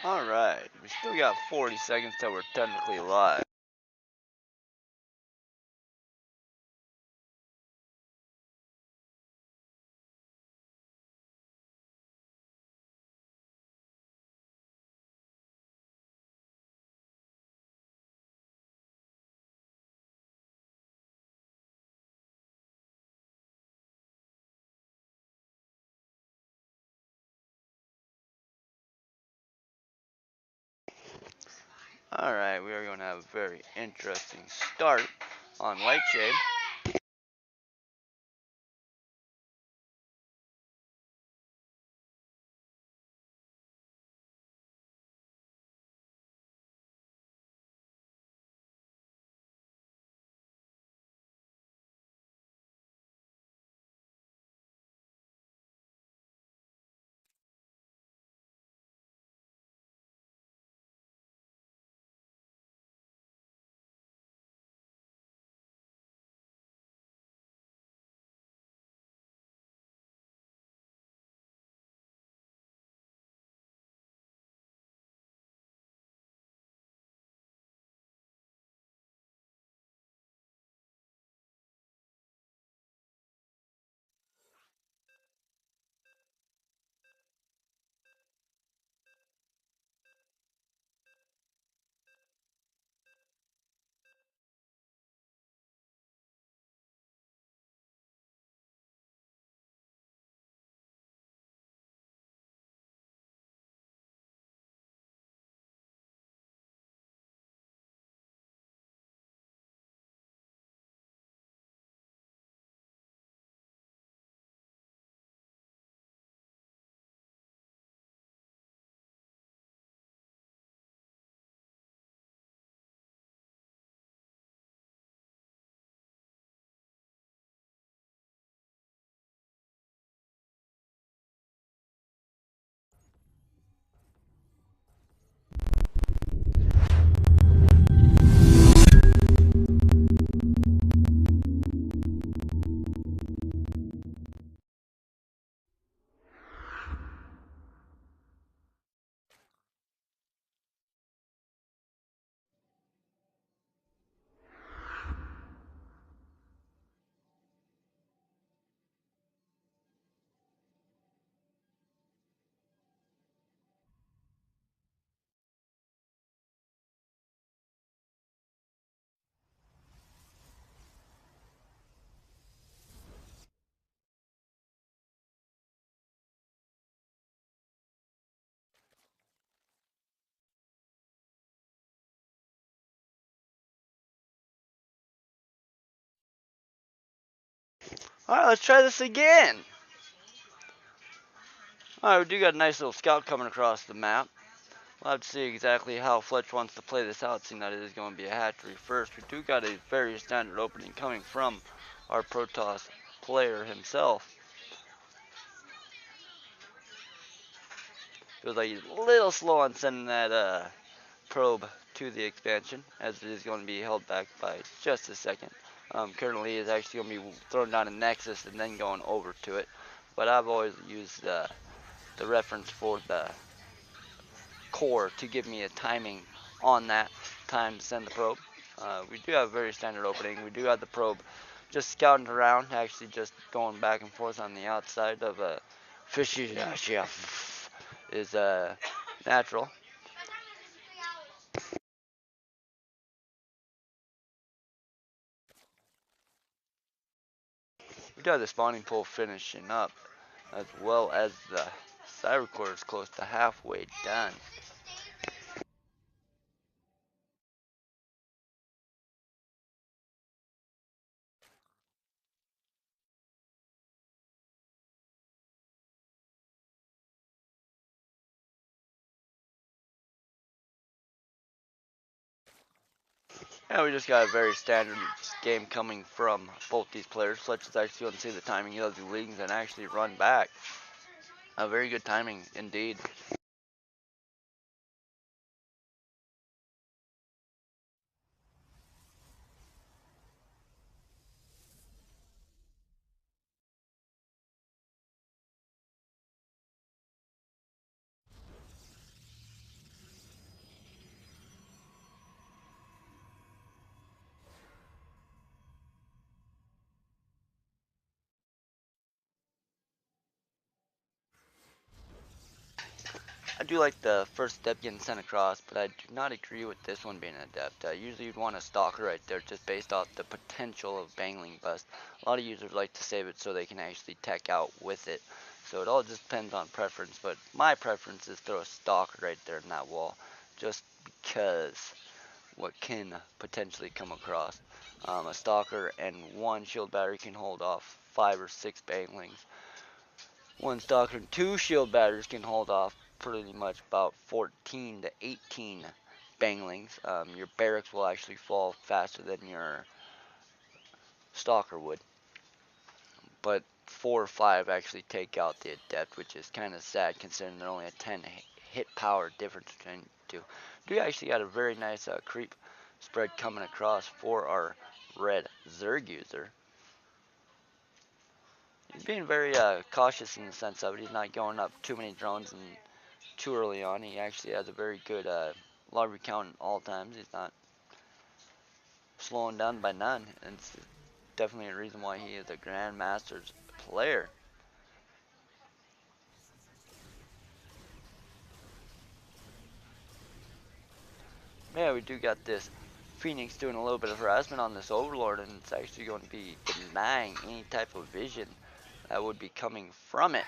Alright, we still got 40 seconds till we're technically live. Alright, we are going to have a very interesting start on Lightshade. Alright, let's try this again. Alright, we do got a nice little scout coming across the map. We'll have to see exactly how Fletch wants to play this out, seeing that it is going to be a hatchery first. We do got a very standard opening coming from our Protoss player himself. Feels like he's a little slow on sending that probe to the expansion, as it is going to be held back by just a second. Currently, it's actually going to be thrown down a Nexus and then going over to it. But I've always used the reference for the core to give me a timing on that time to send the probe. We do have a very standard opening. We do have the probe just scouting around, actually just going back and forth on the outside of a fishy is natural. We do have the spawning pool finishing up, as well as the cyber core is close to halfway done. Yeah, we just got a very standard game coming from both these players. Fletch is actually going to see the timing. He'll do leagues and actually run back. A very good timing indeed. do like the first step getting sent across, but I do not agree with this one being an adept. Usually you'd want a stalker right there just based off the potential of bangling bust. A lot of users like to save it so they can actually tech out with it. So it all just depends on preference, but my preference is throw a stalker right there in that wall, just because what can potentially come across. A stalker and one shield battery can hold off 5 or 6 banglings. One stalker and 2 shield batteries can hold off pretty much about 14 to 18 banglings. Your barracks will actually fall faster than your stalker would, but 4 or 5 actually take out the adept, which is kind of sad considering they're only a 10 hit power difference between the two. We actually got a very nice creep spread coming across for our red Zerg user. He's being very cautious in the sense of it. He's not going up too many drones and too early on. He actually has a very good lobby count at all times. He's not slowing down by none, and it's definitely a reason why he is a Grandmaster's player. Yeah, we do got this Phoenix doing a little bit of harassment on this Overlord, and it's actually going to be denying any type of vision that would be coming from it.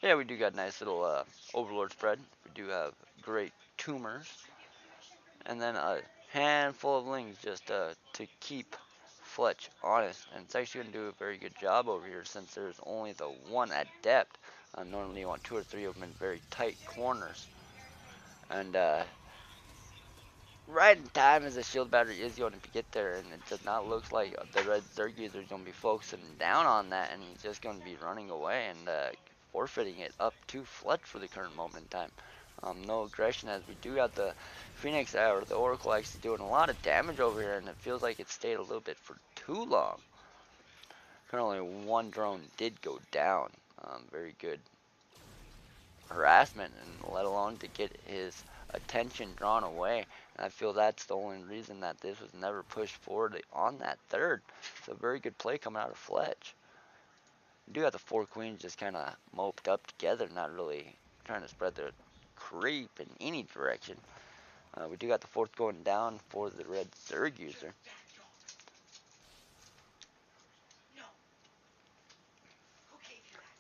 Yeah, we do got a nice little Overlord spread. We do have great tumors, and then a handful of lings just to keep Fletch honest. And it's actually going to do a very good job over here since there's only the one adept. Normally you want 2 or 3 of them in very tight corners. And right in time as the shield battery is going to get there, and it does not look like the red Zerg user is going to be focusing down on that, and he's just going to be running away and forfeiting it up to Fletch for the current moment in time. No aggression, as we do have the Phoenix or the Oracle actually doing a lot of damage over here, and it feels like it stayed a little bit for too long. Currently 1 drone did go down. Very good harassment, and let alone to get his attention drawn away. And I feel that's the only reason that this was never pushed forward on that third. So very good play coming out of Fletch. We do have the 4 queens just kind of moped up together, not really trying to spread their creep in any direction. We do got the 4th going down for the red Zerg user.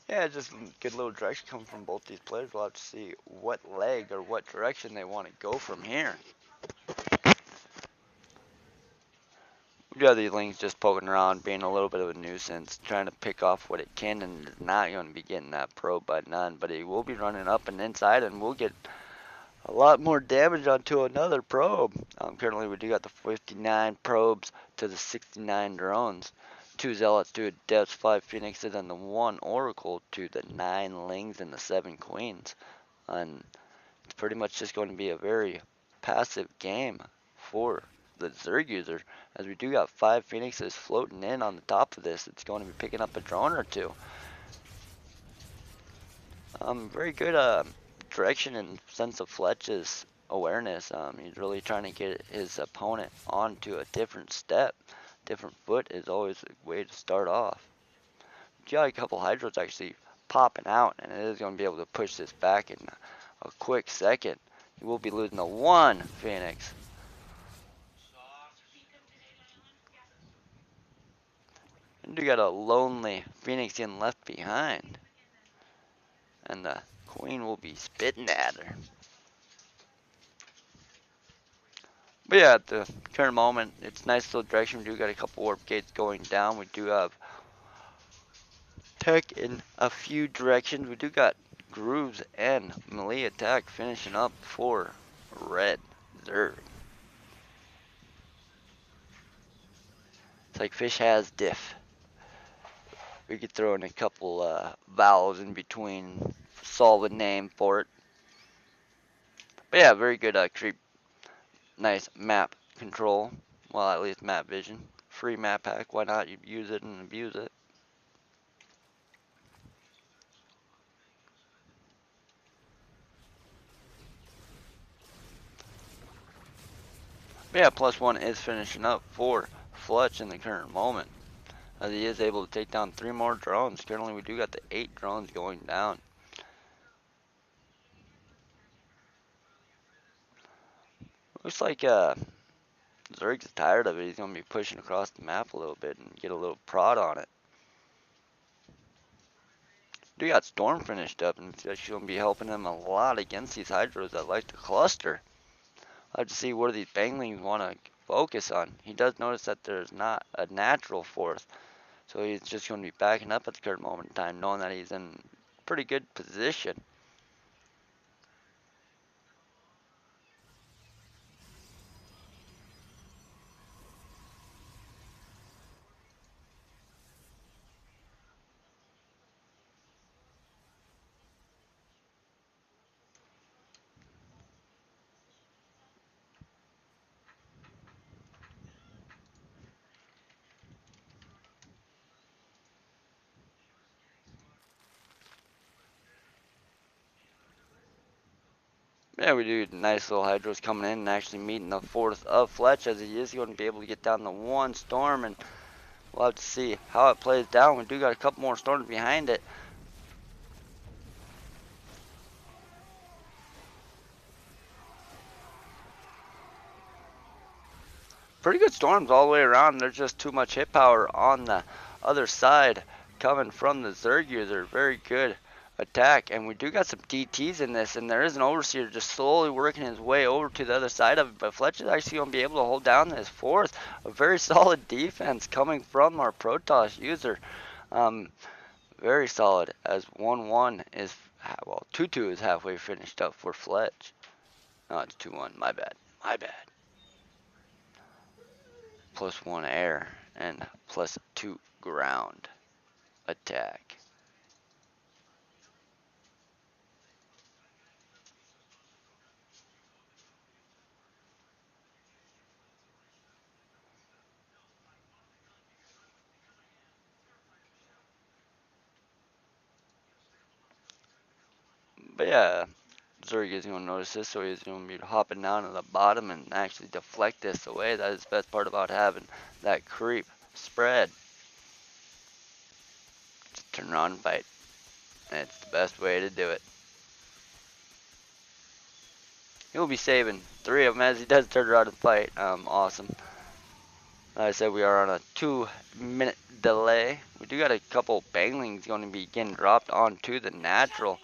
Yeah, just good little direction coming from both these players. We'll have to see what leg or what direction they want to go from here. We do have these lings just poking around, being a little bit of a nuisance, trying to pick off what it can, and it's not going to be getting that probe by none, but he will be running up and inside, and we'll get a lot more damage onto another probe. Currently we do got the 59 probes to the 69 drones. 2 zealots, 2 adepts, 5 phoenixes, and the 1 oracle to the 9 lings and the 7 queens. And it's pretty much just going to be a very passive game for the Zerg user, as we do got 5 phoenixes floating in on the top of this. It's going to be picking up a drone or 2. Very good direction and sense of Fletch's awareness. He's really trying to get his opponent onto a different step. Different foot is always a way to start off. You got a couple hydros actually popping out, and it is going to be able to push this back in a quick second. He will be losing the 1 Phoenix. And you got a lonely Phoenixian left behind. And the queen will be spitting at her. But yeah, at the current moment, it's nice little direction. We do got a couple warp gates going down. We do have tech in a few directions. We do got grooves and melee attack finishing up for red Zerg. It's like fish has diff. We could throw in a couple vowels in between, solve a name for it. But yeah, very good creep. Nice map control. Well, at least map vision. Free map hack. Why not use it and abuse it? But yeah, +1 is finishing up for Fletch in the current moment. as he is able to take down 3 more drones. Currently, we do got the 8 drones going down. Looks like Zerg's tired of it. He's going to be pushing across the map a little bit and get a little prod on it. We got Storm finished up, and it's actually going to be helping him a lot against these Hydros that like to cluster. I'll have to see where these Banglings want to focus on. He does notice that there's not a natural fourth, so he's just going to be backing up at the current moment in time, knowing that he's in pretty good position. Yeah, we do nice little Hydros coming in and actually meeting the fourth of Fletch, as he is going to be able to get down the 1 Storm, and we'll have to see how it plays down. We do got a couple more Storms behind it. Pretty good Storms all the way around. There's just too much hit power on the other side coming from the Zerg user. Very good attack, and we do got some DTs in this, and there is an Overseer just slowly working his way over to the other side of it, but Fletch is actually going to be able to hold down this fourth. A very solid defense coming from our Protoss user. Very solid, as 1-1 is, well, 2-2 is halfway finished up for Fletch. No, it's 2-1, my bad. +1 air and +2 ground attack. But yeah, Zerg is going to notice this, so he's going to be hopping down to the bottom and actually deflect this away. That is the best part about having that creep spread. Just turn around and fight. It's the best way to do it. He'll be saving 3 of them as he does turn around and fight. Awesome. Like I said, we are on a 2-minute delay. We do got a couple Banglings going to be getting dropped onto the natural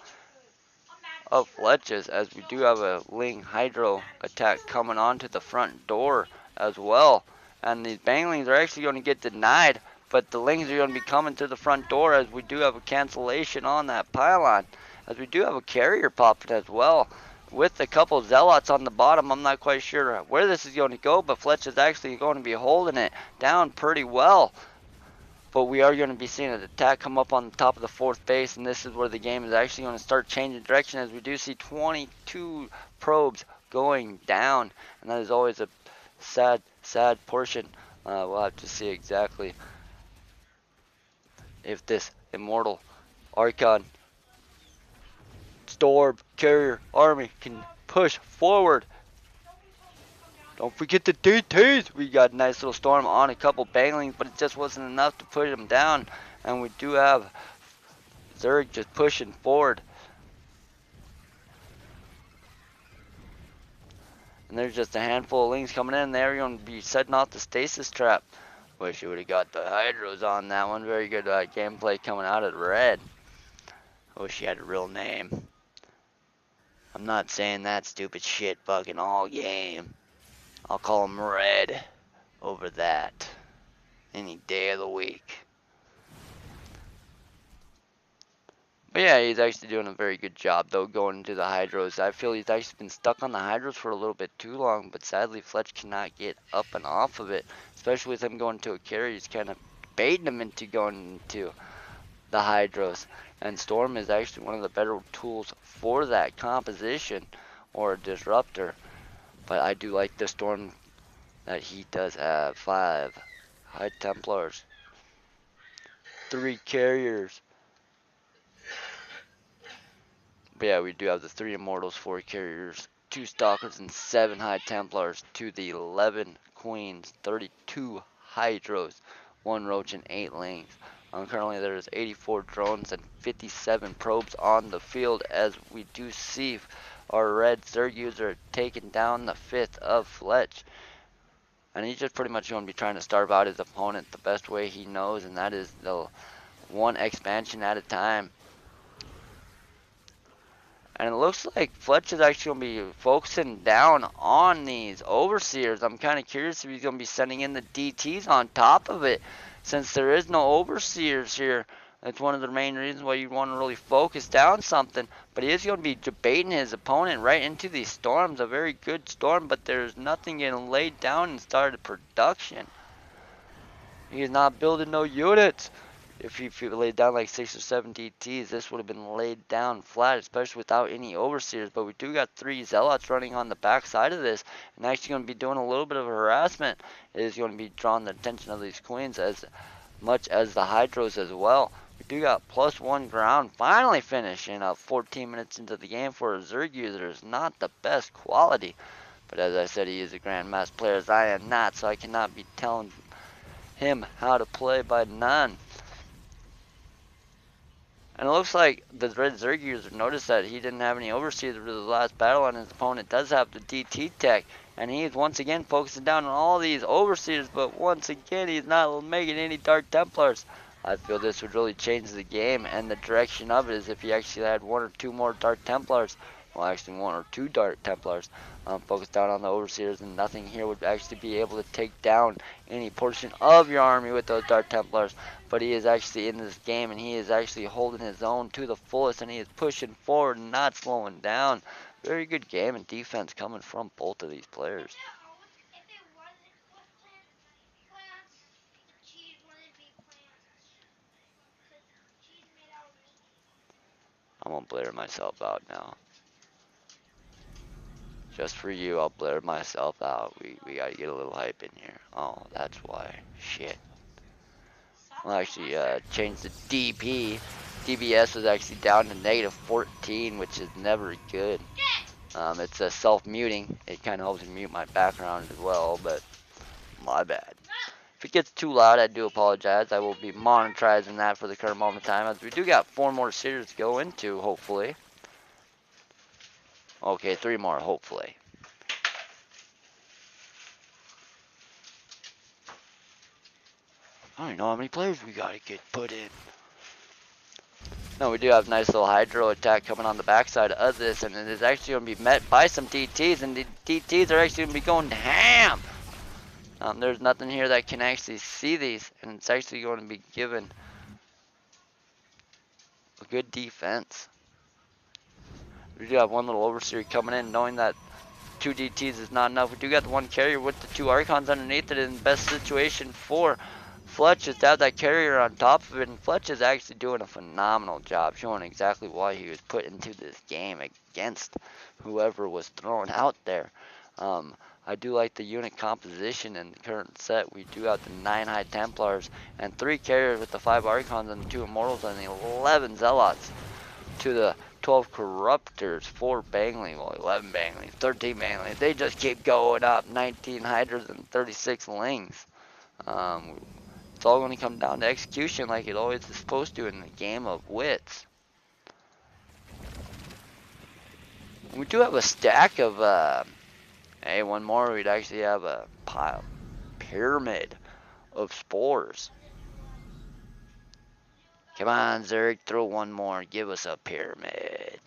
of Fletches, as we do have a Ling Hydro attack coming onto the front door as well. And these Banglings are actually going to get denied, but the Lings are going to be coming to the front door, as we do have a cancellation on that pylon. As we do have a carrier popping as well, with a couple Zealots on the bottom. I'm not quite sure where this is going to go, but Fletch is actually going to be holding it down pretty well. But we are going to be seeing an attack come up on the top of the 4th base, and this is where the game is actually going to start changing direction, as we do see 22 probes going down, and that is always a sad portion. We'll have to see exactly if this Immortal Archon Storm Carrier Army can push forward. Don't forget the DTs. We got a nice little Storm on a couple Banglings, but it just wasn't enough to push them down. And we do have Zerg just pushing forward. And there's just a handful of Lings coming in. They're going to be setting off the stasis trap. Wish you would have got the Hydros on that one. Very good gameplay coming out of Red. Wish he had a real name. I'm not saying that stupid shit fucking all game. I'll call him Red over that any day of the week. But yeah, he's actually doing a very good job though going into the Hydros. I feel he's actually been stuck on the Hydros for a little bit too long, but sadly Fletch cannot get up and off of it. Especially with him going to a carry, he's kind of baiting him into going into the Hydros. And Storm is actually one of the better tools for that composition, or a disruptor. But I do like the Storm that he does have. 5 High Templars, 3 carriers. But yeah, we do have the 3 Immortals, 4 carriers, 2 Stalkers, and 7 High Templars to the 11 Queens, 32 Hydros. 1 roach, and 8 lings. Currently there is 84 drones and 57 probes on the field, as we do see our red Zerg user taking down the 5th of Fletch. And he's just pretty much going to be trying to starve out his opponent the best way he knows, and that is the 1 expansion at a time. And it looks like Fletch is actually going to be focusing down on these overseers. I'm kind of curious if he's going to be sending in the DTs on top of it, since there is no overseers here. That's one of the main reasons why you want to really focus down something. But he is going to be debating his opponent right into these storms. A very good storm, but there's nothing getting laid down and started production. He is not building no units. If he laid down like 6 or 7 DTs, this would have been laid down flat, especially without any overseers. But we do got 3 zealots running on the back side of this, and actually going to be doing a little bit of harassment. It is going to be drawing the attention of these queens as much as the hydros as well. We do got +1 ground finally finishing up 14 minutes into the game for a Zerg user. Is not the best quality, but as I said, he is a grandmaster player, as I am not, so I cannot be telling him how to play by none. And it looks like the red Zerg user noticed that he didn't have any overseers for the last battle, and his opponent does have the DT tech. And he is once again focusing down on all these overseers, but once again he's not making any Dark Templars. I feel this would really change the game, and the direction of it is if he actually had 1 or 2 more Dark Templars. Well, actually 1 or 2 Dark Templars. Focus down on the overseers, and nothing here would actually be able to take down any portion of your army with those Dark Templars. But he is actually in this game, and he is actually holding his own to the fullest, and he is pushing forward and not slowing down. Very good game and defense coming from both of these players. I'm gonna blare myself out now. Just for you, I'll blare myself out. We gotta get a little hype in here. Oh, that's why. Shit. I'll actually change the DP. DBS was actually down to -14, which is never good. It's a self-muting. It kind of helps me mute my background as well, but my bad. If it gets too loud, I do apologize. I will be monetizing that for the current moment of time, as we do got 4 more series to go into, hopefully. Okay, 3 more, hopefully. I don't know how many players we gotta get put in. No, we do have a nice little hydro attack coming on the backside of this, and it is actually going to be met by some DTs, and the DTs are actually going to be going ham. There's nothing here that can actually see these, and it's actually going to be given a good defense. We do have 1 little overseer coming in, knowing that 2 DTs is not enough. We do got the 1 carrier with the 2 Archons underneath it in the best situation for Fletch is to have that carrier on top of it, and Fletch is actually doing a phenomenal job showing exactly why he was put into this game against whoever was thrown out there. I do like the unit composition in the current set. We do have the 9 High Templars and 3 carriers with the 5 Archons and the 2 Immortals and the 11 Zealots to the 12 Corruptors, 4 Banglings, well 11 Banglings, 13 Banglings. They just keep going up, 19 Hydras and 36 Lings. It's all going to come down to execution like it always is supposed to in the game of wits. We do have a stack of, hey, 1 more, we'd actually have a pyramid of spores. Come on, Zerg, throw 1 more, give us a pyramid.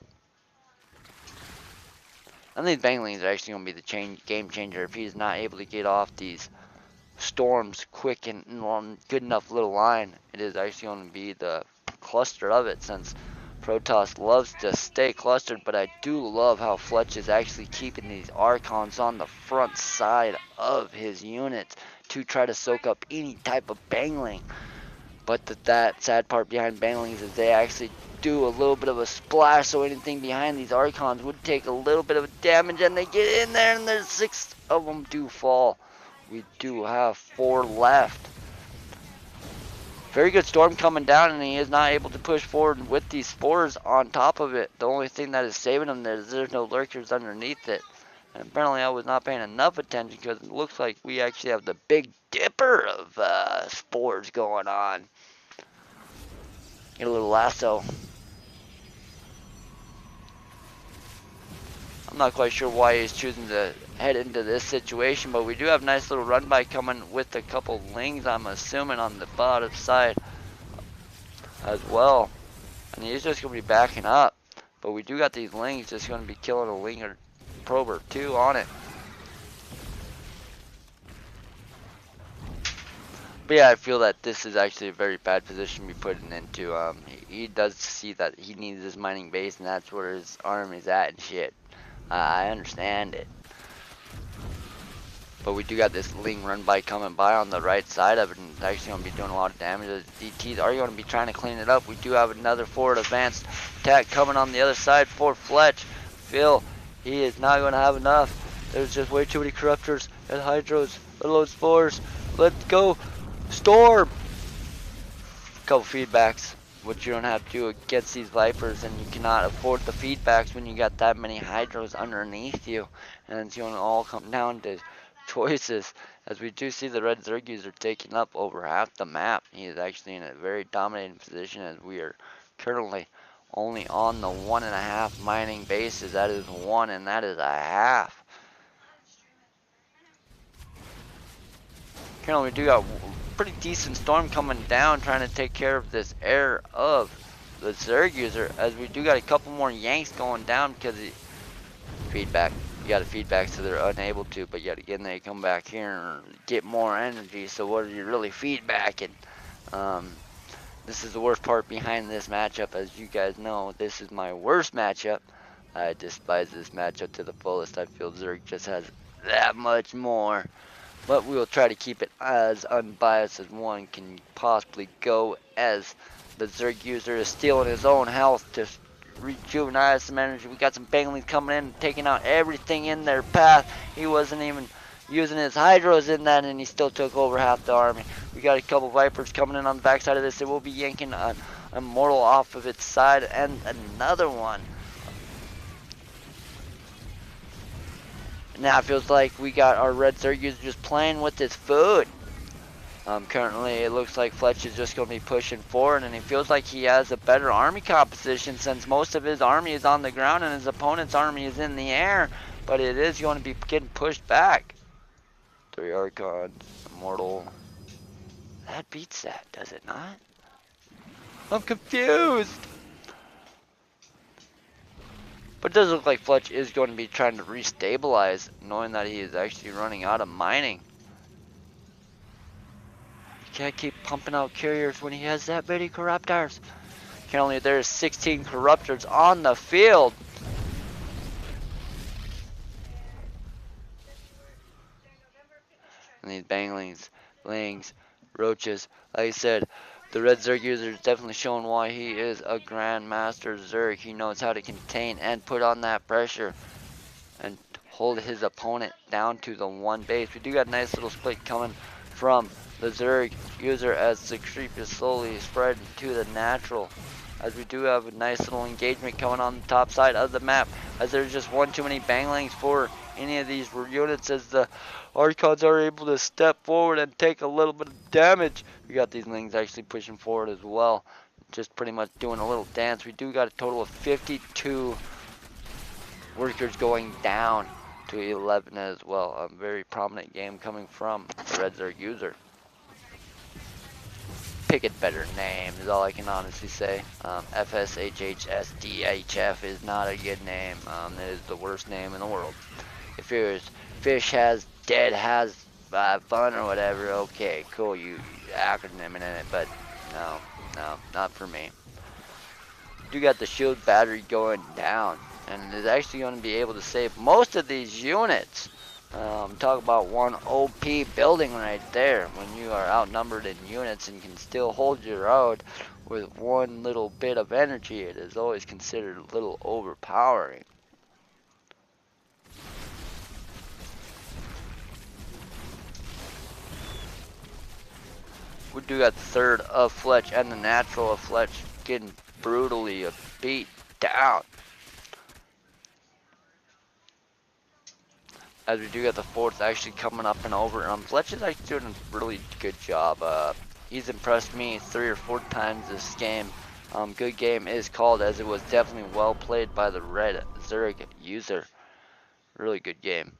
I think Banglings are actually going to be the game changer if he's not able to get off these storms quick and on good enough little line. It is actually going to be the cluster of it, since Protoss loves to stay clustered. But I do love how Fletch is actually keeping these Archons on the front side of his units to try to soak up any type of Bangling. But that sad part behind Banglings is they actually do a little bit of a splash, so anything behind these Archons would take a little bit of damage, and they get in there and there's 6 of them do fall. We do have 4 left. Very good storm coming down, and he is not able to push forward with these spores on top of it. The only thing that is saving him is there's no lurkers underneath it. And apparently I was not paying enough attention because it looks like we actually have the Big Dipper of spores going on. Get a little lasso. I'm not quite sure why he's choosing to head into this situation, but we do have a nice little run by coming with a couple lings, I'm assuming, on the bottom side as well. And he's just going to be backing up. But we do got these lings just going to be killing a ling or probe or two on it. But yeah, I feel that this is actually a very bad position to be putting into. He does see that he needs his mining base, and that's where his arm is at and shit. I understand it. But we do got this ling run by coming by on the right side of it, and it's actually going to be doing a lot of damage. The DTs are going to be trying to clean it up. We do have another forward advanced attack coming on the other side for Fletch. Phil, he is not going to have enough. There's just way too many corruptors and hydros. Let alone spores. Let's go. Storm! Couple feedbacks, which you don't have to do against these Vipers, and you cannot afford the feedbacks when you got that many hydros underneath you. And it's going to all come down to choices, as we do see the red Zerg user taking up over half the map. He is actually in a very dominating position, as we are currently only on the 1.5 mining bases. That is one, and that is a half. Currently, we do got pretty decent storm coming down, trying to take care of this air of the Zerg user, as we do got a couple more yanks going down because feedback. You got to feedback, so they're unable to, but yet again they come back here and get more energy. So what are you really feedbacking? This is the worst part behind this matchup. As you guys know, this is my worst matchup. I despise this matchup to the fullest. I feel Zerg just has that much more, but we will try to keep it as unbiased as one can possibly go, as the Zerg user is stealing his own health to rejuvenate some energy. We got some banglings coming in, taking out everything in their path. He wasn't even using his hydros in that, and he still took over half the army. We got a couple Vipers coming in on the backside of this. It will be yanking an Immortal off of its side, and another one. Now it feels like we got our red Zerg user just playing with his food. Currently, it looks like Fletch is just going to be pushing forward, and he feels like he has a better army composition, since most of his army is on the ground and his opponent's army is in the air. But it is going to be getting pushed back. 3 Archons, Immortal. That beats that, does it not? I'm confused. But it does look like Fletch is going to be trying to restabilize, knowing that he is actually running out of mining. Can't keep pumping out carriers when he has that many corruptors. Currently there's 16 corruptors on the field. And these banglings, lings, roaches, like I said, the red Zerg user is definitely showing why he is a Grandmaster Zerg. He knows how to contain and put on that pressure and hold his opponent down to the one base. We do got a nice little split coming from the Zerg user as the creep is slowly spreading to the natural, as we do have a nice little engagement coming on the top side of the map, as there's just one too many banglings for any of these units, as the Archons are able to step forward and take a little bit of damage. We got these lings actually pushing forward as well, just pretty much doing a little dance. We do got a total of 52 workers going down to 11 as well. A very prominent game coming from the red Zerg user. Pick a better name is all I can honestly say. FSHHSDHF is not a good name. It is the worst name in the world. If yours fish has dead has fun or whatever, okay, cool, you acronym in it, but no, not for me. You got the shield battery going down, and is actually going to be able to save most of these units. Talk about one OP building right there. When you are outnumbered in units and can still hold your own with one little bit of energy, it is always considered a little overpowering. We do got the third of Fletch and the natural of Fletch getting brutally beat down. as we do get the fourth actually coming up and over. Fletch is actually doing a really good job. He's impressed me 3 or 4 times this game. Good game is called, as it was definitely well played by the red Zerg user. Really good game.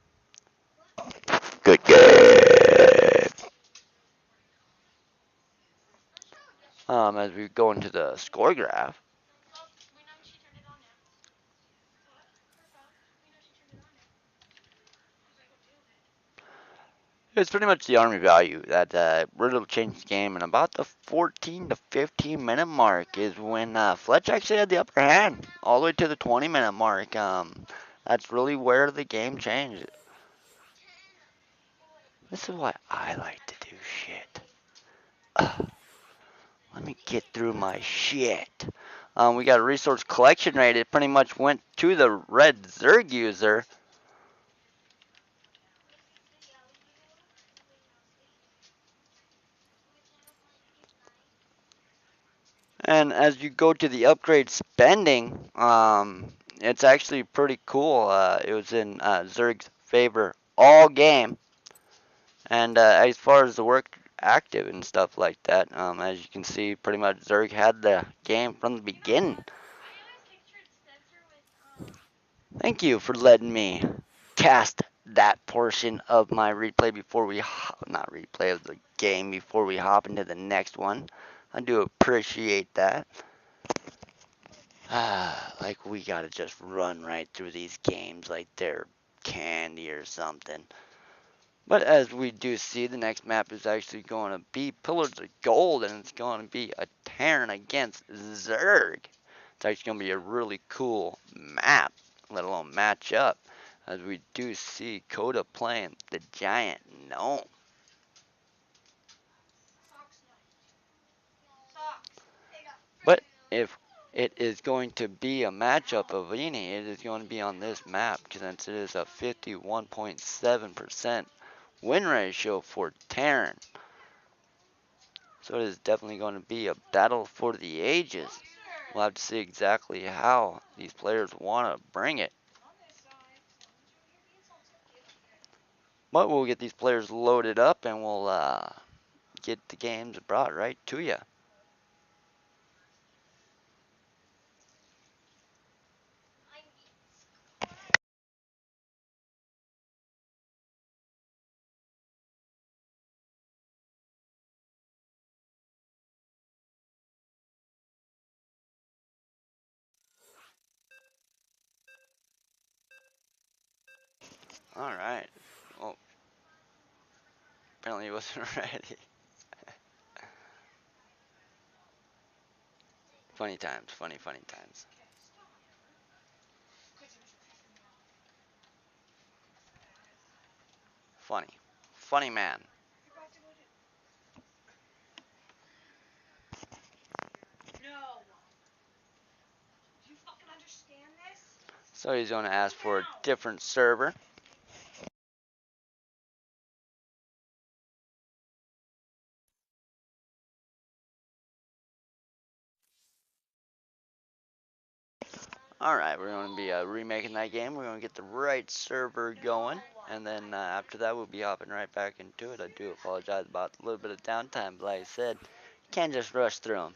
Good game. As we go into the score graph. It's pretty much the army value that really changed the game, and about the 14 to 15 minute mark is when Fletch actually had the upper hand, all the way to the 20-minute mark. That's really where the game changed. This is why I like to do shit. Let me get through my shit. We got a resource collection rate. It pretty much went to the red Zerg user. And as you go to the upgrade spending, it's actually pretty cool. It was in Zerg's favor all game. And as far as the work active and stuff like that, as you can see, pretty much Zerg had the game from the beginning. Thank you for letting me cast that portion of my replay before we not replay of the game before we hop into the next one. I do appreciate that. Like we gotta just run right through these games like they're candy or something. But as we do see, the next map is actually going to be Pillars of Gold, and it's going to be a Terran against Zerg. It's actually going to be a really cool map, let alone match up, as we do see Coda playing the Giant Gnome. But if it is going to be a matchup of any, it is going to be on this map, since it is a 51.7% win ratio for Terran. So it is definitely going to be a battle for the ages. We'll have to see exactly how these players want to bring it. But we'll get these players loaded up and we'll get the games brought right to you. Alright. Well, apparently he wasn't ready. Funny times, funny times. Funny man. So he's going to ask for a different server. Alright, we're going to be remaking that game. We're going to get the right server going. And then after that, we'll be hopping right back into it. I do apologize about a little bit of downtime. But like I said, you can't just rush through them.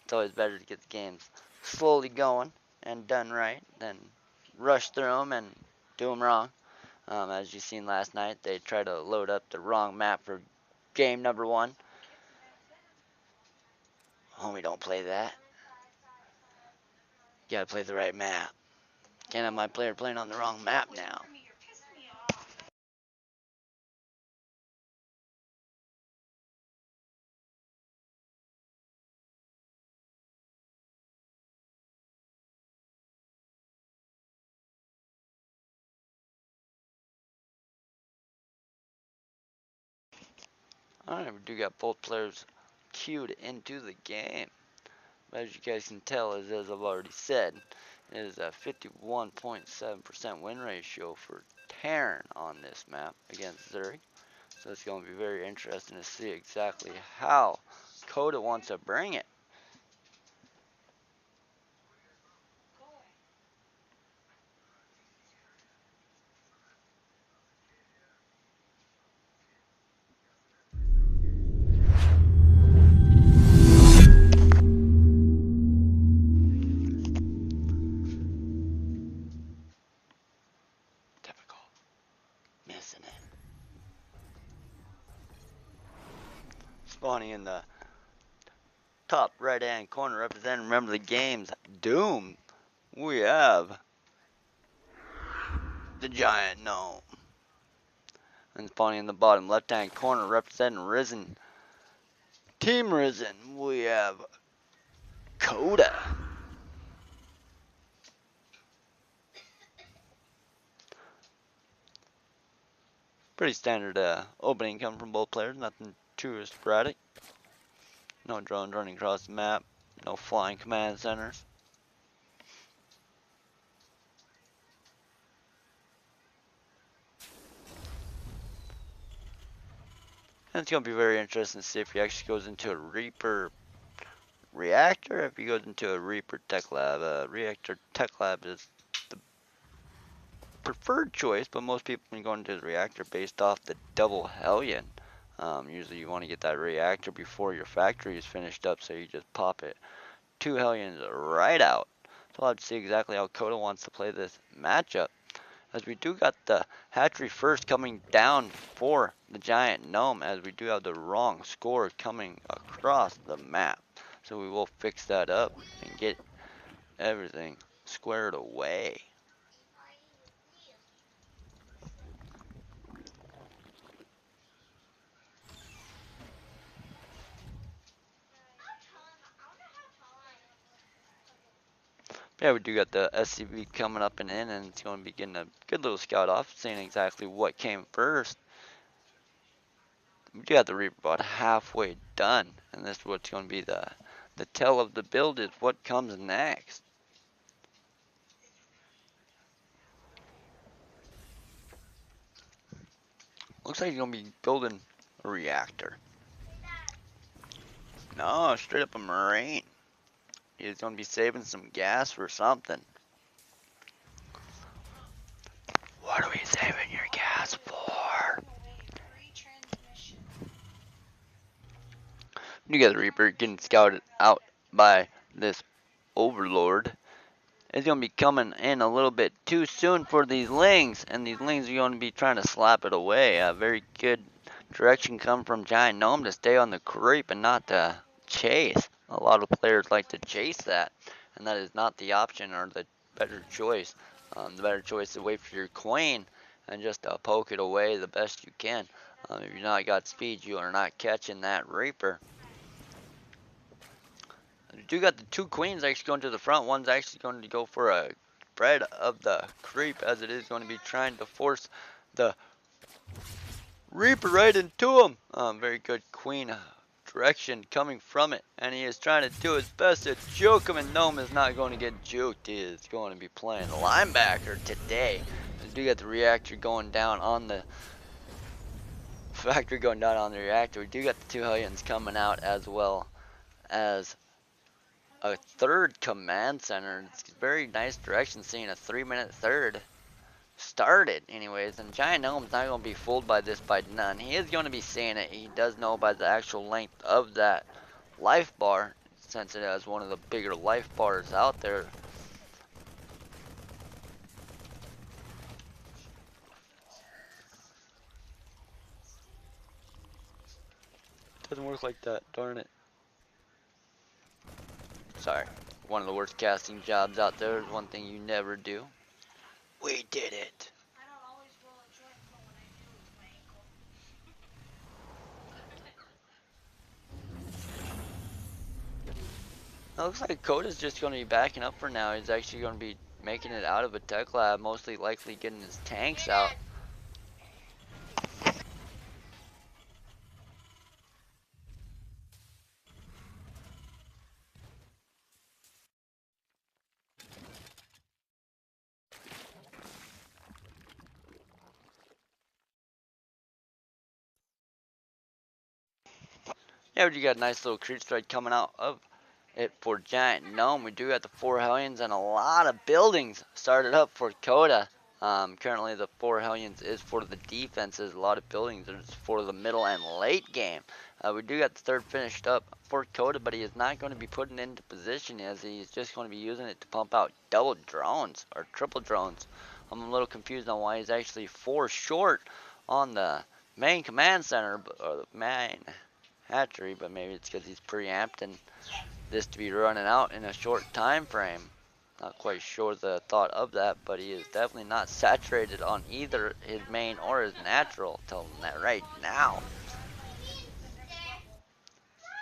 It's always better to get the games slowly going and done right than rush through them and do them wrong. As you seen last night, they tried to load up the wrong map for game number 1. Homie, don't play that. You gotta play the right map. Can't have my player playing on the wrong map now. Alright, we do got both players queued into the game. But as you guys can tell, as I've already said, it is a 51.7% win ratio for Terran on this map against Zerg. So it's going to be very interesting to see exactly how Coda wants to bring it. spawning in the top right hand corner representing, remember the game's doom, we have the giant gnome. And spawning in the bottom left hand corner representing Ris3n, Team Ris3n, we have KiiiA. Pretty standard opening coming from both players, nothing too sporadic. No drones running across the map, no flying command centers. And it's going to be very interesting to see if he actually goes into a Reaper reactor, if he goes into a Reaper tech lab. Reactor tech lab is the preferred choice, but most people when you go into the reactor based off the double Hellion. Usually you want to get that reactor before your factory is finished up, so you just pop it 2 Hellions right out. So I'll have to see exactly how KiiiA wants to play this matchup, as we do got the hatchery first coming down for the giant gnome, as we do have the wrong score coming across the map. So we will fix that up and get everything squared away. Yeah, we do got the SCV coming up and in, and it's going to be getting a good little scout off, seeing exactly what came first. We do have the Reaper about halfway done, and this is what's going to be the tell of the build, is what comes next. Looks like he's going to be building a reactor. No, straight up a Marine. He's going to be saving some gas for something. What are we saving your gas for? You got the Reaper getting scouted out by this Overlord. It's going to be coming in a little bit too soon for these Lings, and these Lings are going to be trying to slap it away. A very good direction coming from Giant Gnome to stay on the creep and not to chase. A lot of players like to chase that, and that is not the option or the better choice. The better choice is to wait for your queen and just poke it away the best you can. If you're not got speed, you are not catching that Reaper. You do got the 2 queens actually going to the front. One's actually going to go for a spread of the creep, as it is going to be trying to force the Reaper right into him. Very good queen direction coming from it, and he is trying to do his best to juke him, and Gnome is not going to get juked. He is going to be playing linebacker today. We do got the reactor going down on the factory, going down on the reactor. We do got the 2 Hellions coming out, as well as a third command center. It's a very nice direction, seeing a 3-minute third started anyways, and Giant Gnome's not going to be fooled by this by none. He is going to be seeing it. He does know by the actual length of that life bar, since it has one of the bigger life bars out there. Doesn't work like that, darn it. Sorry, one of the worst casting jobs out there is one thing you never do. We did it. It looks like KiiiA's just going to be backing up for now. He's actually going to be making it out of a tech lab, mostly likely getting his tanks out. Yeah, you got a nice little creep thread coming out of it for Giant Gnome. We do got the 4 Hellions and a lot of buildings started up for KiiiA. Currently the 4 Hellions is for the defenses. A lot of buildings is for the middle and late game. We do got the third finished up for KiiiA, but he is not going to be putting it into position, as he's just going to be using it to pump out double drones or triple drones. I'm a little confused on why he's actually 4 short on the main command center, or the main hatchery, but maybe it's because he's preamped and this to be running out in a short time frame. Not quite sure the thought of that, but he is definitely not saturated on either his main or his natural. Tell him that right now.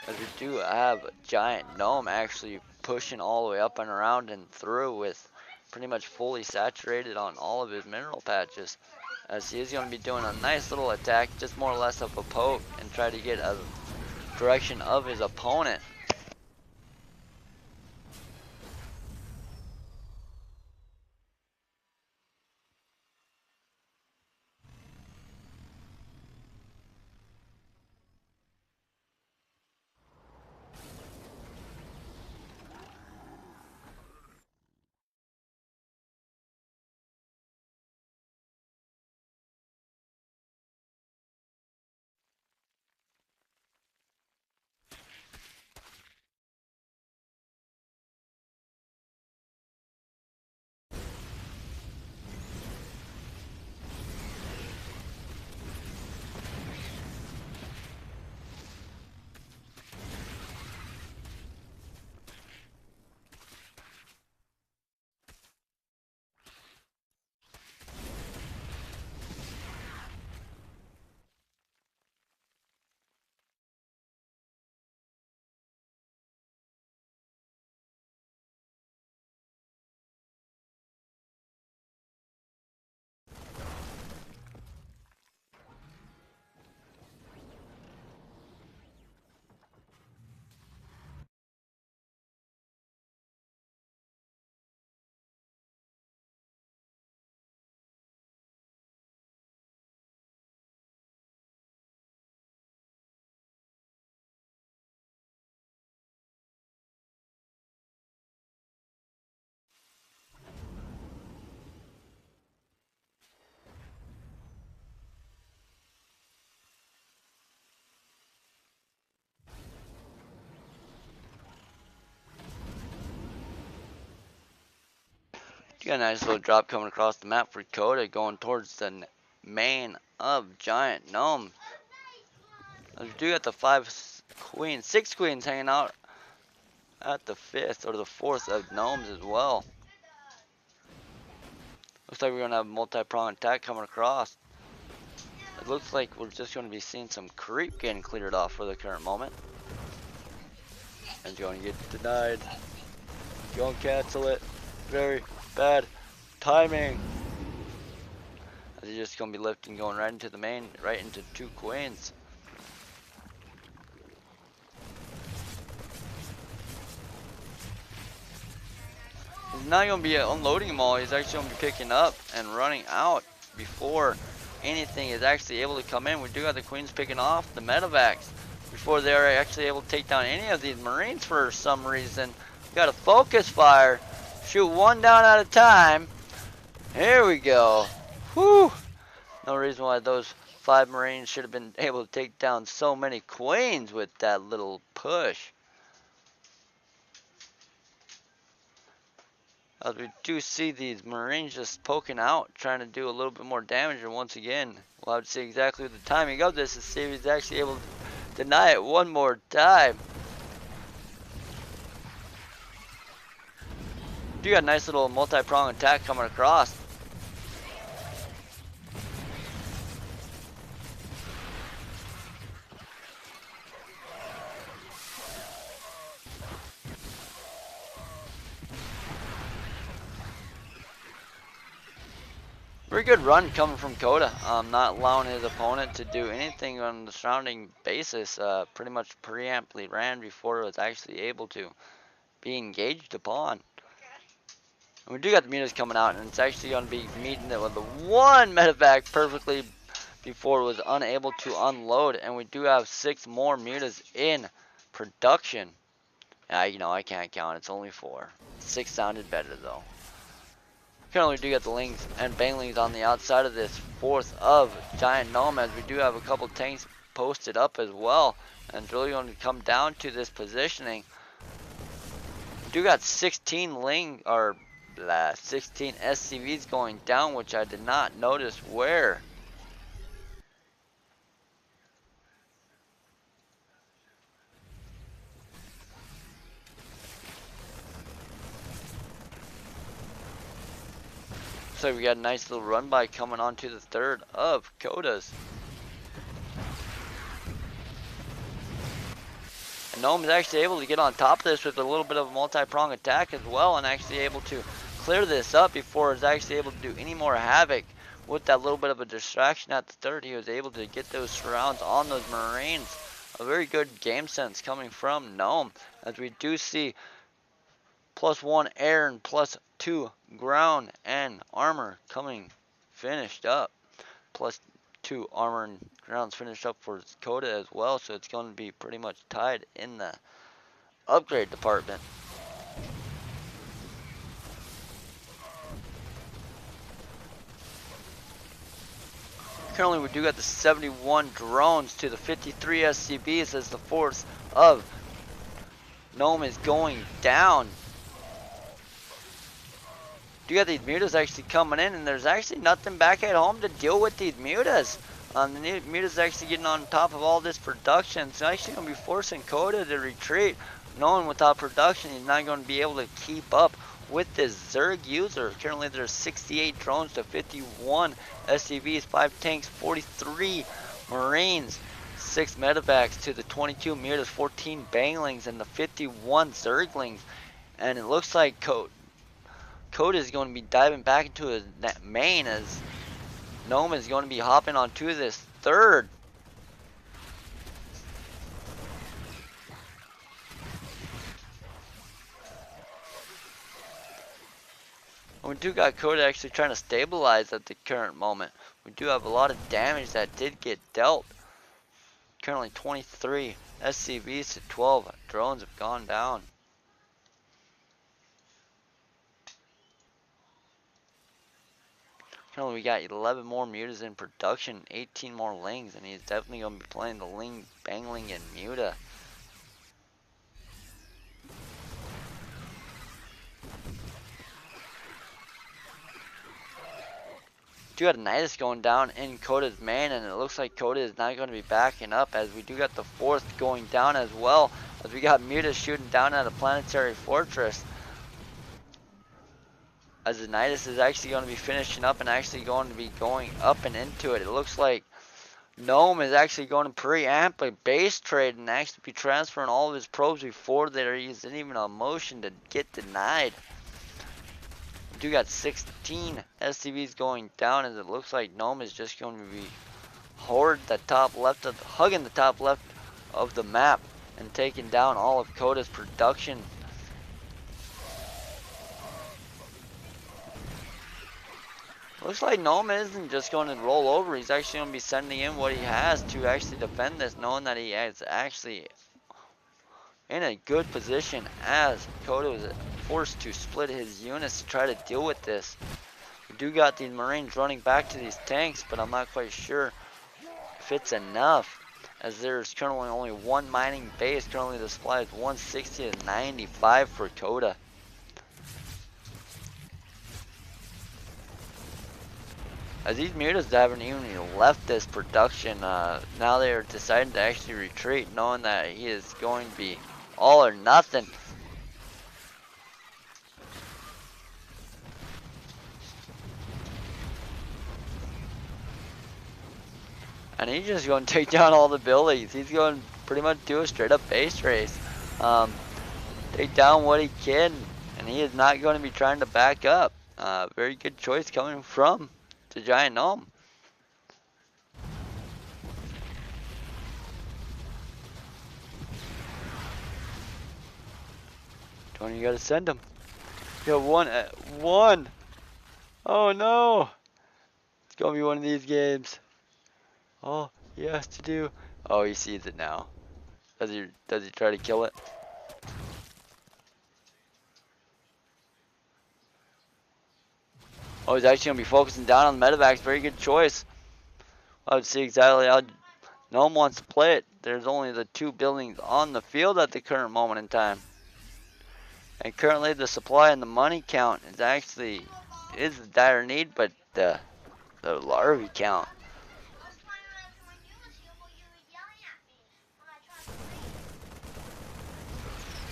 As we do have a giant gnome actually pushing all the way up and around and through with pretty much fully saturated on all of his mineral patches. As he is going to be doing a nice little attack, just more or less of a poke and try to get a direction of his opponent. You got a nice little drop coming across the map for KiiiA going towards the main of Giant Gnome. We do got the six queens hanging out at the fifth or the fourth of gnomes as well. Looks like we're going to have a multi-pronged attack coming across. It looks like we're just going to be seeing some creep getting cleared off for the current moment. And going to get denied. Going to cancel it. Very bad timing. As he's just going to be lifting, going right into the main, right into two queens. He's not going to be unloading them all. He's actually going to be picking up and running out before anything is actually able to come in. We do have the queens picking off the medevacs before they're actually able to take down any of these marines for some reason. Got a focus fire. Shoot one down at a time. Here we go. Whew. No reason why those 5 marines should have been able to take down so many queens with that little push. As we do see these marines just poking out, trying to do a little bit more damage, and once again, we'll have to see exactly the timing of this to see if he's actually able to deny it one more time. You got a nice little multi-pronged attack coming across. Very good run coming from KiiiA. Not allowing his opponent to do anything on the surrounding basis. Pretty much preemptly ran before it was actually able to be engaged upon. And we do got the mutas coming out, and it's actually going to be meeting it with the one medevac perfectly before it was unable to unload. And we do have 6 more mutas in production. You know, I can't count. It's only 4. 6 sounded better though. Currently, we do get the lings and banglings on the outside of this fourth of Giant Gnome, as we do have a couple tanks posted up as well. And it's really going to come down to this positioning. We do got 16 16 SCVs going down, which I did not notice where. Looks like we got a nice little run by coming onto the third of KiiiA's. And Gnome is actually able to get on top of this with a little bit of a multi-prong attack as well, and actually able to clear this up before it's actually able to do any more havoc. With that little bit of a distraction at the third, he was able to get those surrounds on those Marines. A very good game sense coming from Gnome, as we do see +1 air and +2 ground and armor coming finished up. +2 armor and grounds finished up for KiiiA as well, so it's going to be pretty much tied in the upgrade department. Currently, we do got the 71 drones to the 53 SCBs as the force of Gnome is going down. You got these mutas actually coming in, and there's actually nothing back at home to deal with these mutas. The mutas actually getting on top of all this production. It's actually going to be forcing KiiiA to retreat, knowing without production he's not going to be able to keep up with this Zerg user. Currently there's 68 drones to 51 SCVs, 5 tanks, 43 Marines, 6 medevacs to the 22 mutas, 14 banglings, and the 51 Zerglings. And it looks like KiiiA is going to be diving back into his main as Gnome is going to be hopping onto this third. And we do got KiiiA actually trying to stabilize at the current moment. We do have a lot of damage that did get dealt. Currently 23 SCVs to 12 drones have gone down. Currently we got 11 more mutas in production, 18 more lings, and he's definitely going to be playing the ling, bangling, and muta. Do got a Nidus going down in KiiiA's main, and it looks like KiiiA is not going to be backing up, as we do got the fourth going down as well, as we got mutas shooting down at a planetary fortress. As the Nidus is actually going to be finishing up and actually going to be going up and into it. It looks like Gnome is actually going to preamp a base trade and actually be transferring all of his probes before there isn't even a motion to get denied. We do got 16 SCVs going down, as it looks like Gnome is just going to be hugging the top left of the map and taking down all of KiiiA's production. Looks like Gnome isn't just going to roll over. He's actually going to be sending in what he has to actually defend this, knowing that he is actually in a good position, as KiiiA was forced to split his units to try to deal with this. We do got these Marines running back to these tanks, but I'm not quite sure if it's enough, as there's currently only one mining base. Currently the supply is 160 to 95 for KiiiA. As these mutas haven't even left this production, now they are deciding to actually retreat, knowing that he is going to be all or nothing. And he's just going to take down all the buildings. He's going to pretty much do a straight up base race. Take down what he can, and he is not going to be trying to back up. Very good choice coming from the giant Gnome. Tony, you gotta send him. You got one at one. Oh no! It's gonna be one of these games. All he has to do. Oh, he sees it now. Does he try to kill it? Oh, he's actually going to be focusing down on the medevacs. Very good choice. I would see exactly how Gnome wants to play it. There's only the 2 buildings on the field at the current moment in time. And currently the supply and the money count is actually a dire need, but the larvae count.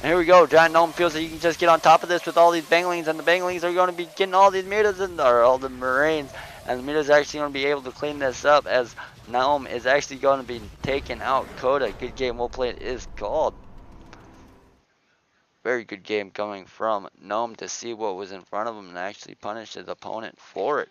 And here we go. Giant Gnome feels that he can just get on top of this with all these banglings, and the banglings are going to be getting all these mutas or all the marines, and the mutas are actually going to be able to clean this up as Gnome is actually going to be taking out KiiiA. Good game, well played is called. Very good game coming from Gnome to see what was in front of him and actually punish his opponent for it.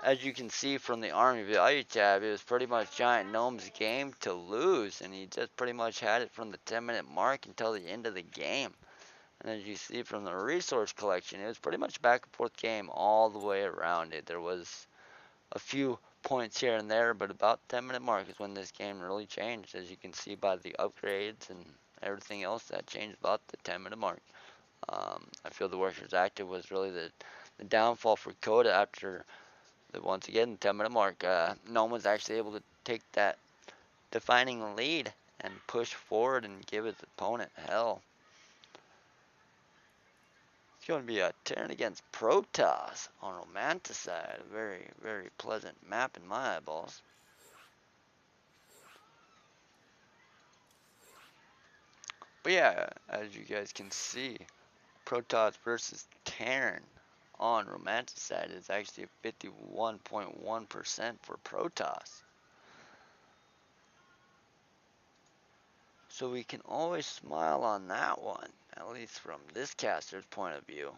As you can see from the Army Value tab, it was pretty much Giant Gnome's game to lose, and he just pretty much had it from the 10-minute mark until the end of the game. And as you see from the resource collection, it was pretty much back and forth game all the way around it. There was a few points here and there, but about 10-minute mark is when this game really changed, as you can see by the upgrades and everything else that changed about the 10-minute mark. I feel the Workers Active was really the downfall for KiiiA after once again, the 10-minute mark. Gnome was actually able to take that defining lead and push forward and give his opponent hell. It's going to be a Terran against Protoss on Romanticide. A very, very pleasant map in my eyeballs. But yeah, as you guys can see, Protoss versus Terran on Romanticide is actually 51.1% for Protoss. So we can always smile on that one, at least from this caster's point of view.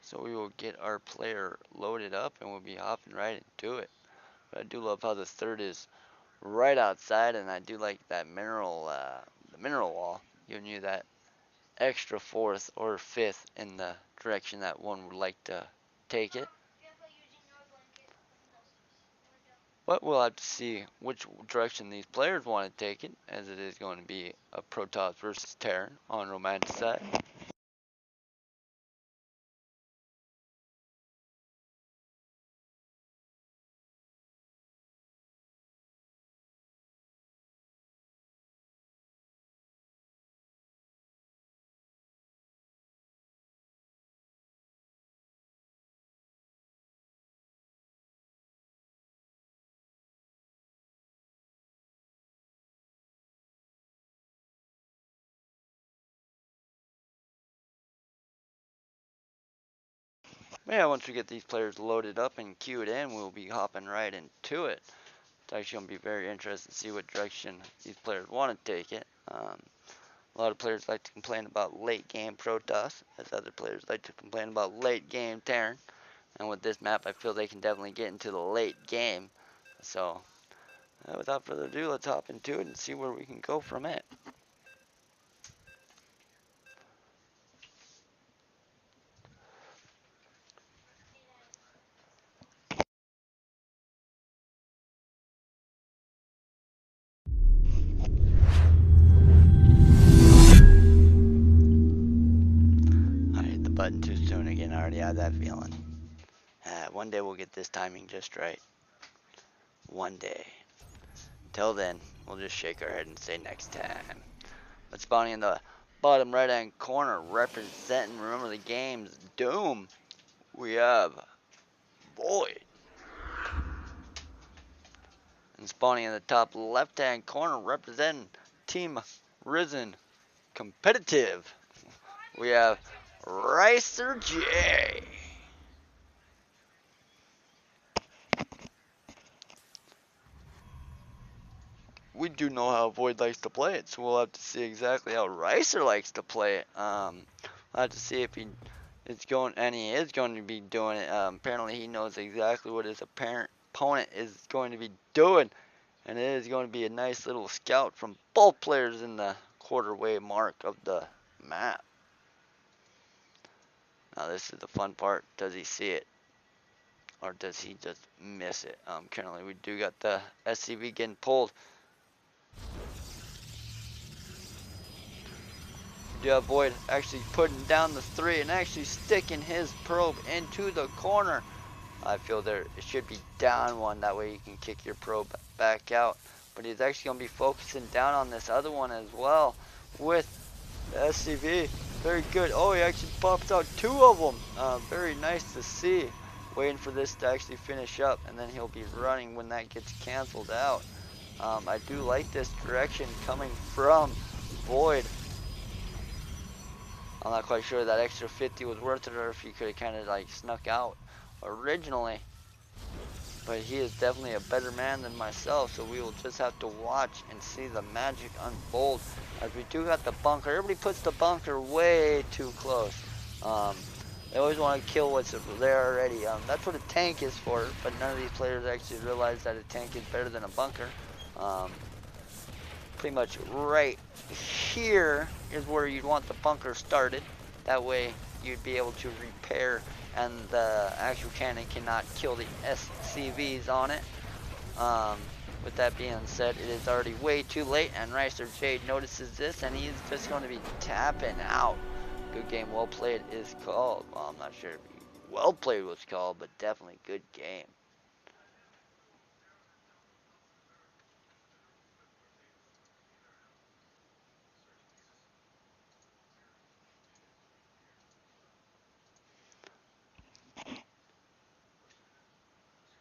So we will get our player loaded up and we'll be hopping right into it. But I do love how the third is right outside, and I do like that mineral, the mineral wall, giving you that extra fourth or fifth in the direction that one would like to take it. But we'll have to see which direction these players want to take it, as it is going to be a Protoss versus Terran on Romanticide. Yeah, once we get these players loaded up and queued in, we'll be hopping right into it. It's actually going to be very interesting to see what direction these players want to take it. A lot of players like to complain about late game Protoss, as other players like to complain about late game Terran. And with this map, I feel they can definitely get into the late game. So, without further ado, let's hop into it and see where we can go from it. I hit the button too soon again. I already had that feeling. One day we'll get this timing just right. One day. Till then, we'll just shake our head and say next time. But spawning in the bottom right hand corner, representing, remember the game's Doom, we have Void. And spawning in the top left hand corner, representing Team Ris3n Competitive, we have Ris3n. We do know how Void likes to play it, so we'll have to see exactly how Ris3n likes to play it. We'll have to see if he is going, and he is going to be doing it. Apparently he knows exactly what his opponent is going to be doing, and it is going to be a nice little scout from both players in the quarter-way mark of the map. Now this is the fun part. Does he see it, or does he just miss it? Currently we do got the SCV getting pulled. We do have Void actually putting down the 3 and actually sticking his probe into the corner. I feel there it should be down one, that way you can kick your probe back out. But he's actually going to be focusing down on this other one as well with the SCV. Very good. Oh, he actually pops out 2 of them. Very nice to see. waiting for this to actually finish up, and then he'll be running when that gets canceled out. I do like this direction coming from Void. I'm not quite sure that extra 50 was worth it, or if he could have kind of like snuck out originally. But he is definitely a better man than myself, so we will just have to watch and see the magic unfold. As we do got the bunker. Everybody puts the bunker way too close. They always want to kill what's there already. That's what a tank is for, but none of these players actually realize that a tank is better than a bunker. Um, Pretty much right here is where you'd want the bunker started. That way you'd be able to repair, and the actual cannon cannot kill the SCVs on it. With that being said, it is already way too late, and Ris3n notices this, and he's just going to be tapping out. Good game, well played is called. Well, I'm not sure if well played was called, but definitely good game.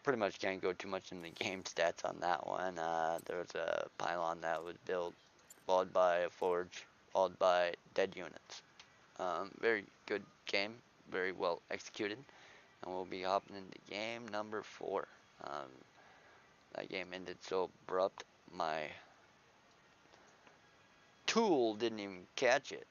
Pretty much can't go too much into the game stats on that one. There was a pylon that was built, followed by a forge, followed by dead units. Very good game, very well executed, and we'll be hopping into game number 4. That game ended so abrupt, my tool didn't even catch it.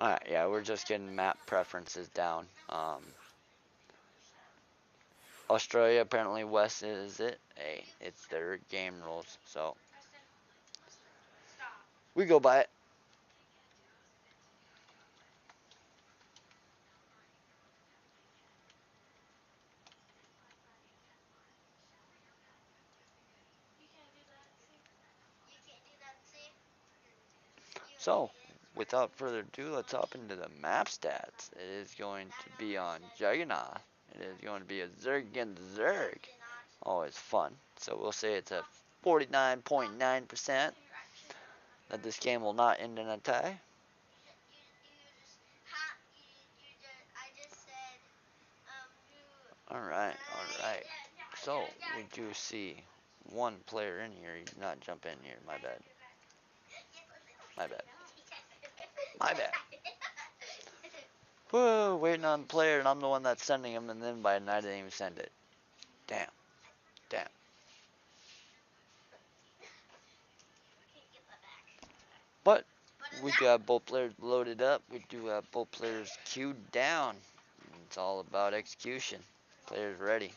Alright, yeah, we're just getting map preferences down. Australia, apparently West is it. Hey, it's their game rules, so we go by it. So, without further ado, let's hop into the map stats. It is going to be on Juggernaut. It is going to be a Zerg against Zerg. Always fun. So we'll say it's a 49.9% that this game will not end in a tie. Alright, alright. So, we do see one player in here. He did not jump in here. My bad. My bad. My bad. Whoa, waiting on the player, and I'm the one that's sending him, and then by the night I didn't even send it. Damn. Damn. But we do have both players loaded up. We do have both players queued down. It's all about execution. Players ready.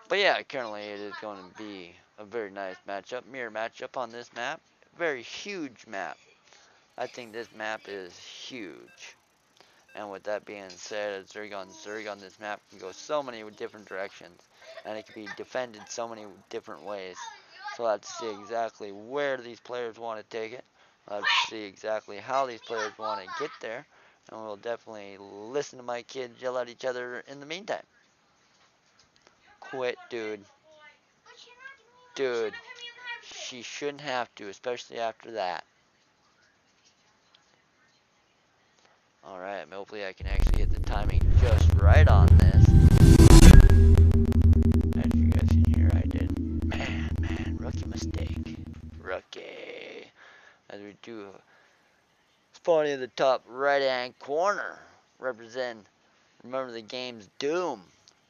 But yeah, currently it is going to be a very nice matchup, mirror matchup on this map. Very huge map. I think this map is huge. And with that being said, Zerg on this map can go so many different directions, and it can be defended so many different ways. So we'll have to see exactly where these players want to take it. We'll have to see exactly how these players want to get there, and we'll definitely listen to my kids yell at each other in the meantime. Quit, dude. Dude, she shouldn't have to, especially after that. Alright, hopefully I can actually get the timing just right on this. As you guys can hear, I did. Man, rookie mistake. Rookie. As we do spawning in the top right hand corner. Remember the game's doom.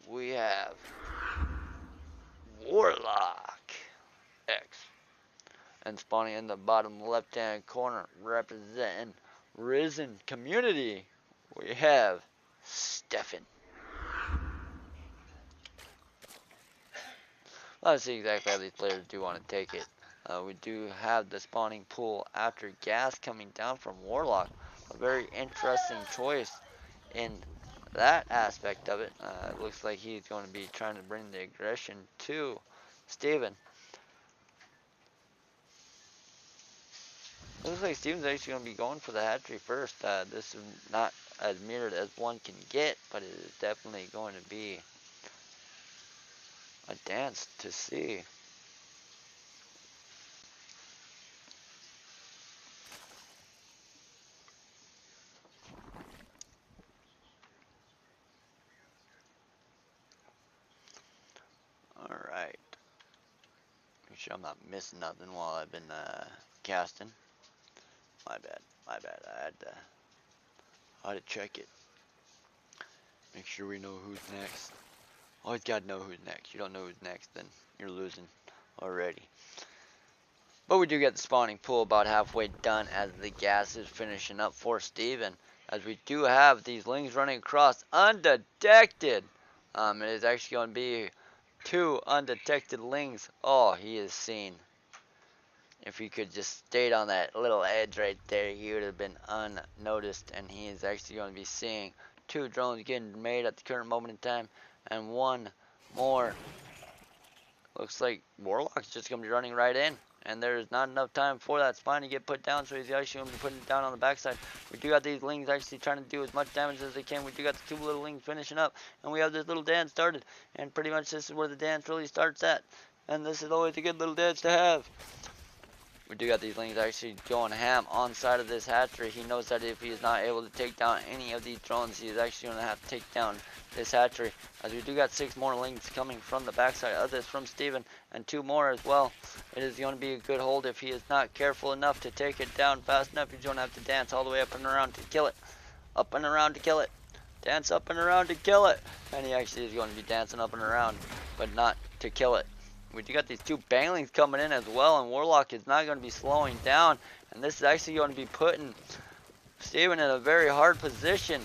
We have Warlock X. And spawning in the bottom left hand corner, representing Ris3n community, we have Stefan. Let's see exactly how these players do want to take it. We do have the spawning pool after gas coming down from Warlock. A very interesting choice in that aspect of it. It looks like he's going to be trying to bring the aggression to Steven. Looks like Steven's actually going to be going for the hatchery first. This is not as mirrored as one can get, but it is definitely going to be a dance to see. Alright. Make sure I'm not missing nothing while I've been casting. My bad. I had to check it. Make sure we know who's next. Always gotta know who's next. You don't know who's next, then you're losing already. But we do get the spawning pool about halfway done as the gas is finishing up for Steven. As we do have these lings running across undetected. It is actually going to be 2 undetected lings. Oh, he is seen. If he could just stayed on that little edge right there, he would have been unnoticed. And he is actually going to be seeing 2 drones getting made at the current moment in time. And 1 more. Looks like Warlock's just going to be running right in. And there's not enough time for that spine to get put down, so he's actually going to be putting it down on the backside. We do got these lings actually trying to do as much damage as they can. We do got the 2 little lings finishing up, and we have this little dance started. And pretty much this is where the dance really starts at. And this is always a good little dance to have. We do got these lings actually going ham on side of this hatchery. He knows that if he is not able to take down any of these drones, he is actually going to have to take down this hatchery. As we do got 6 more lings coming from the backside of this from Steven, and 2 more as well. It is going to be a good hold if he is not careful enough to take it down fast enough. He's going to have to dance all the way up and around to kill it. Up and around to kill it. Dance up and around to kill it. And he actually is going to be dancing up and around, but not to kill it. We do got these 2 banglings coming in as well, and Warlock is not going to be slowing down. And this is actually going to be putting Steven in a very hard position.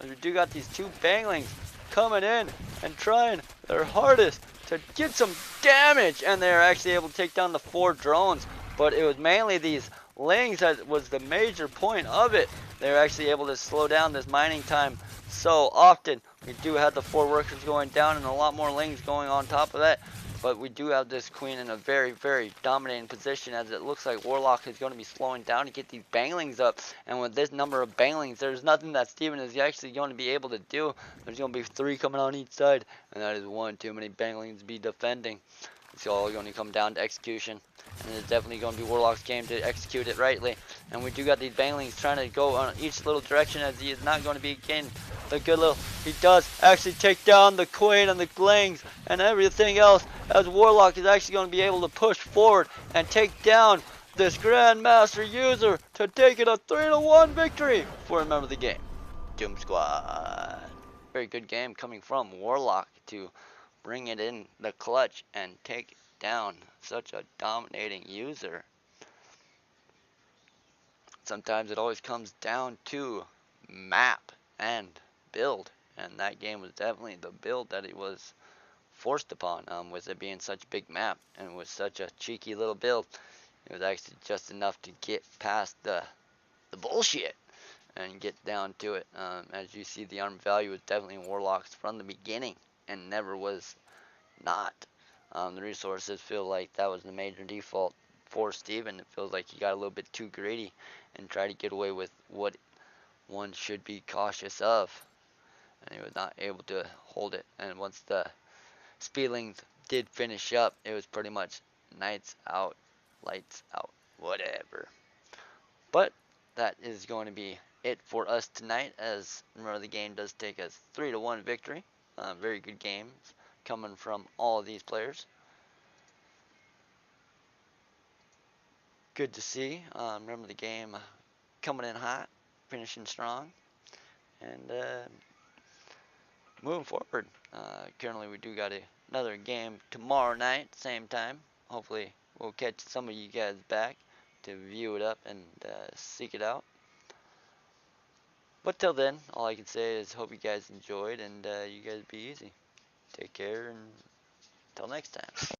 As we do got these 2 banglings coming in and trying their hardest to get some damage. And they're actually able to take down the 4 drones. But it was mainly these lings that was the major point of it. They're actually able to slow down this mining time so often. We do have the 4 workers going down and a lot more lings going on top of that. But we do have this queen in a very, very dominating position, as it looks like Warlock is going to be slowing down to get these banglings up. And with this number of banglings, there's nothing that Steven is actually going to be able to do. There's going to be 3 coming on each side, and that is 1 too many banglings to be defending. It's all going to come down to execution. And it's definitely going to be Warlock's game to execute it rightly. And we do got these banglings trying to go on each little direction, as he is not going to be getting the good little. He does actually take down the queen and the lings and everything else, as Warlock is actually going to be able to push forward and take down this Grandmaster user to take it a 3-1 victory for a member of the game. Doom Squad. Very good game coming from Warlock to bring it in the clutch and take down such a dominating user. Sometimes it always comes down to map and build, and that game was definitely the build that it was forced upon, with it being such a big map and with such a cheeky little build. It was actually just enough to get past the bullshit and get down to it. As you see, the armor value was definitely Warlock's from the beginning and never was not. The resources feel like that was the major default for Steven. It feels like he got a little bit too greedy and tried to get away with what one should be cautious of, and he was not able to hold it. And once the speedlings did finish up, it was pretty much nights out, lights out, whatever. But that is going to be it for us tonight, as remember the game does take a 3-1 victory. Very good games coming from all of these players. Good to see. Remember the game coming in hot, finishing strong, and moving forward. Currently, we do got another game tomorrow night, same time. Hopefully, we'll catch some of you guys back to view it up and seek it out. But till then, all I can say is hope you guys enjoyed, and you guys be easy. Take care, and until next time.